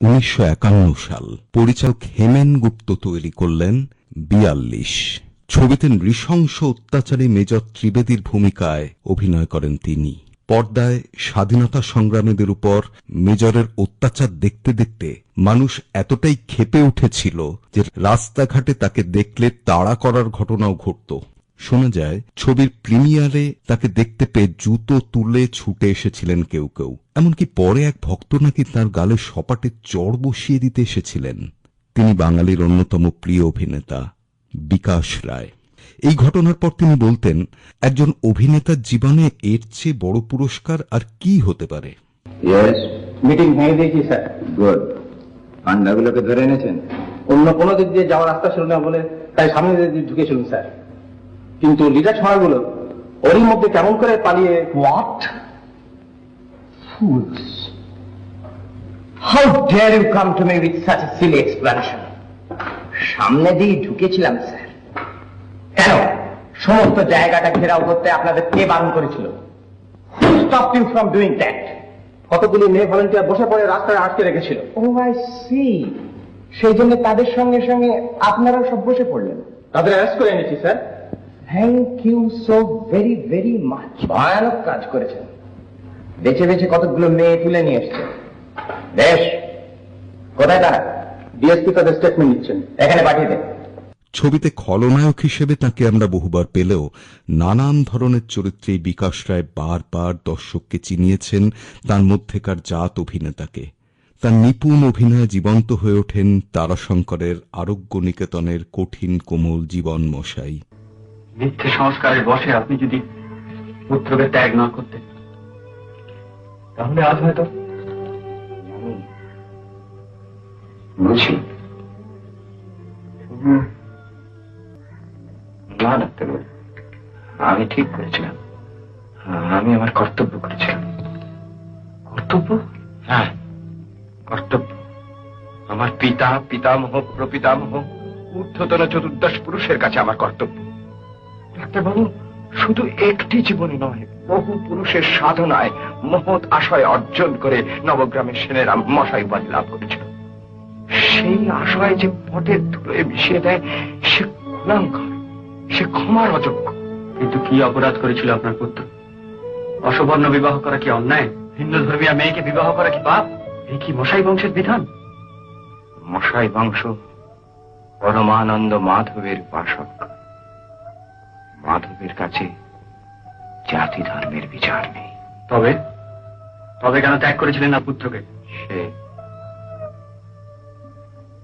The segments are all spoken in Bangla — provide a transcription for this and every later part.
1951 সাল পরিচালক হেমেন গুপ্ত তৈরি করলেন 42। ছবিতে নৃশংস অত্যাচারী মেজর ত্রিবেদীর ভূমিকায় অভিনয় করেন তিনি। পর্দায় স্বাধীনতা সংগ্রামীদের উপর মেজরের অত্যাচার দেখতে দেখতে মানুষ এতটাই ক্ষেপে উঠেছিল যে রাস্তাঘাটে তাকে দেখলে তাড়া করার ঘটনাও ঘটত। শোনা যায় ছবির প্রিমিয়ারে তাকে দেখতে পেয়ে জুতো তুলে ছুটে এসেছিলেন কেউ কেউ। এমনকি পরে এক ভক্ত নাকি তার গালে সপাটে চড় বসিয়ে দিতে এসেছিলেন। তিনি বাঙালির অন্যতম প্রিয় অভিনেতা বিকাশ রায়। এই ঘটনার পর তিনি বলতেন, একজন অভিনেতার জীবনে এর চেয়ে বড় পুরস্কার আর কি হতে পারে। মিটিং ভেঙে দিয়েছি স্যার। গুড। পান্ডাগুলোকে ধরে এনেছেন? অন্য কোনো দিক দিয়ে যাওয়ার রাস্তা ছিল না বলে তাই সামনে দিয়ে ঢুকেছিলেন স্যার। কিন্তু লিডার ছড়াগুলো ওরই মধ্যে কেমন করে পালিয়ে। What? Fools! How dare you come to me with such a silly explanation? সামনে দিয়ে ঢুকেছিলাম স্যার। কেন? সমস্ত জায়গাটা ঘেরাও করতে আপনাদের কে বারণ করেছিল? Who stopped you from doing that? কতগুলি মেয়ে ভলেন্টিয়ার বসে পড়ে রাস্তায় আটকে রেখেছিল। Oh, I see. সেই জন্য তাদের সঙ্গে সঙ্গে আপনারাও সব বসে পড়লেন। তাদের অ্যারেস্ট করে এনেছি sir. Thank you so very very much. ভয়ানক কাজ করেছেন। বেছে বেছে কতগুলো মেয়ে তুলে নিয়ে এসছেন। বেশ, কোথায় তারা? ডিএসপি তাদের স্টেটমেন্ট নিচ্ছেন, এখানে পাঠিয়ে দেন। ছবিতে খলনায়ক হিসেবে তাকে আমরা বহুবার পেলেও নানান ধরনের চরিত্রে বিকাশ রায় বারবার দর্শককে চিনিয়েছেন তার মধ্যেকার জাত অভিনেতাকে। তার নিপুণ অভিনয়ে জীবন্ত হয়ে ওঠেন তারাশঙ্করের আরোগ্য নিকেতনের কঠিন কোমল জীবন মশাই। মিথ্যে সংস্কারের বসে আপনি যদি পুত্রকে ত্যাগ না করতেন তাহলে আজ হয়তো বুঝি না ডাক্তার, আমি ঠিক করেছিলাম। আমি আমার কর্তব্য করেছিলাম। কর্তব্য? হ্যাঁ, কর্তব্য। আমার পিতা, পিতামহ, প্রপিতামহ, ঊর্ধ্বতন চতুর্দশ পুরুষের কাছে আমার কর্তব্য। ডাক্তারবাবু, শুধু একটি জীবনে নয়, বহু পুরুষের সাধনায় মহৎ আশয় অর্জন করে নবগ্রামের সেনেরা মশাই উপাধি লাভ করেছিল। সেই আশয় যে পটের ধুলোয় মিশিয়ে দেয়, সে কুলাঙ্গার, সে ক্ষমার অযোগ্য। কিন্তু কি অপরাধ করেছিল আপনার পুত্র? অসবর্ণ বিবাহ করা কি অন্যায়? হিন্দু ধর্মীয় মেয়েকে বিবাহ করা কি পাপ? এই কি মশাই বংশের বিধান? মশাই বংশ পরমানন্দ মাধবের উপাসক। মাধবের কাছে জাতি ধর্মের বিচার নেই। তবে তবে কেন ত্যাগ করেছিলেন না পুত্রকে? সে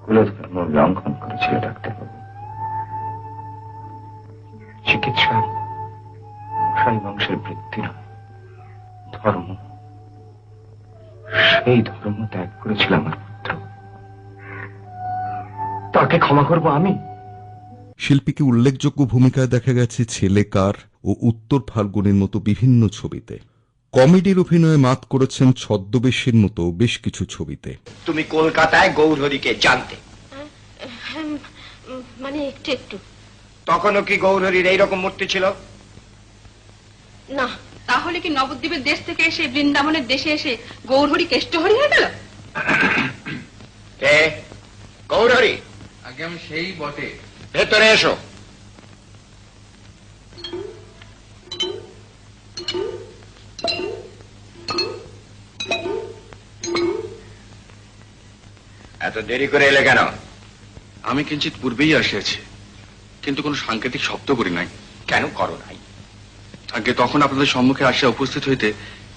কুলধর্ম লঙ্ঘন করেছিল ডাক্তারবাবু। চিকিৎসা মশাই বংশের বৃত্তি নয়, ধর্ম। সেই ধর্ম ত্যাগ করেছিল আমার পুত্র। তাকে ক্ষমা করব আমি? শিল্পীকে উল্লেখযোগ্য ভূমিকায় দেখা গেছে ছেলেকার ও উত্তর ফাল্গুনের মতো বিভিন্ন ছবিতে। কমেডির অভিনয়ে মাত করেছেন ছদ্মবেশীর মতো বেশ কিছু ছবিতে। তুমি কলকাতায় গৌরহরিকে জানতে? মানে একটু একটু। তখনও কি গৌরহরির এইরকম মূর্তি ছিল? না। তাহলে কি নবদ্বীপের দেশ থেকে এসে বৃন্দাবনের দেশে এসে গৌরহরি কেষ্টহরি হয়ে গেল? কে গৌরহরি? আগে আমি সেই বটে। ভেতরে এসো। এত দেরি করে এলে কেন? আমি কিঞ্চিত পূর্বেই আসিয়াছি, কিন্তু কোনো সাংকেতিক শব্দ করি নাই। কেন করো নাই? আগে তখন আপনাদের সম্মুখে আসিয়া উপস্থিত হইতে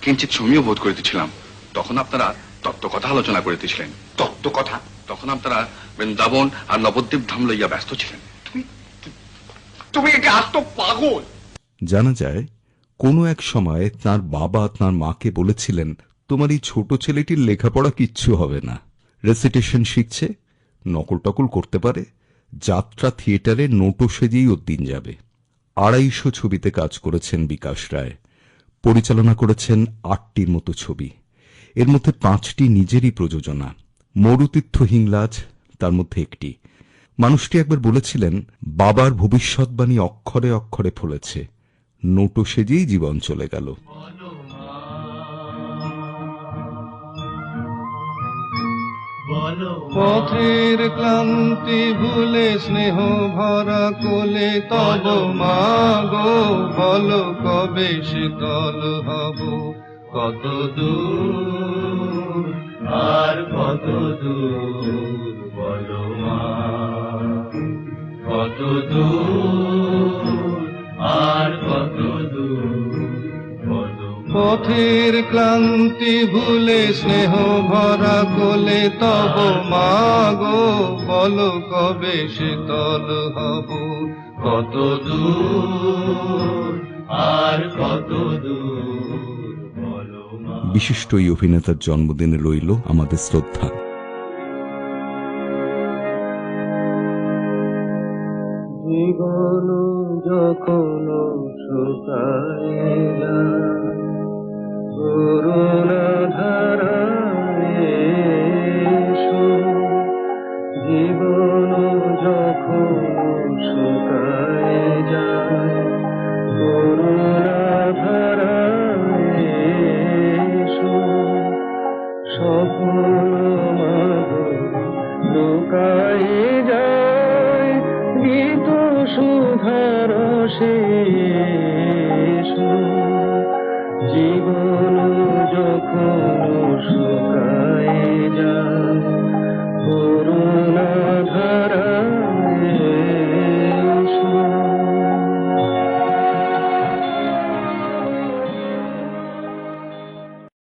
কিঞ্চিত সমীহ বোধ করিতেছিলাম। তখন আপনারা তত্ত্ব কথা আলোচনা করিতেছিলেন। তত্ত্ব কথা? তখন আপনারা বৃন্দাবন আর নবদ্বীপ ধাম লইয়া ব্যস্ত ছিলেন। তুমি এটা আত্ম পাগল। জানা যায় কোনো এক সময় তার বাবা তার মাকে বলেছিলেন, তোমার এই ছোট ছেলেটির লেখাপড়া কিচ্ছু হবে না, রেসিটেশন শিখছে, নকল টকল করতে পারে, যাত্রা থিয়েটারে নোটো সেজেই ওর দিন যাবে। 250 ছবিতে কাজ করেছেন বিকাশ রায়। পরিচালনা করেছেন 8টির মতো ছবি। এর মধ্যে 5টি নিজেরই প্রযোজনা। মরুতীর্থ হিংলাজ তার মধ্যে একটি। মানুষটি একবার বলেছিলেন, বাবার ভবিষ্যৎবাণী অক্ষরে অক্ষরে ফলেছে, নোটো সেজেই জীবন চলে গেল। পথের ক্লান্তি ভুলে স্নেহ ভরা কোলে তব মাগো বলো কবে শীতল হব কত দূর আর কত দূর বলো মা কত দূর আর কত দূর পথের ক্লান্তি ভুলে স্নেহ ভরা কোলে তব মাগো বলো কবে শীতল হব কত দূর আর কত দূর বলো মা। বিশিষ্ট এই অভিনেতার জন্মদিনে রইল আমাদের শ্রদ্ধা। জীবন যখন শুকায় করুণা ধারায় এসো, জীবন যখন শুকায় যায় করুণা ধারায় এসো, সকল মাগো লুকায় যায় গীত সুধার শেষ, জীবন যখন শুকায় যায়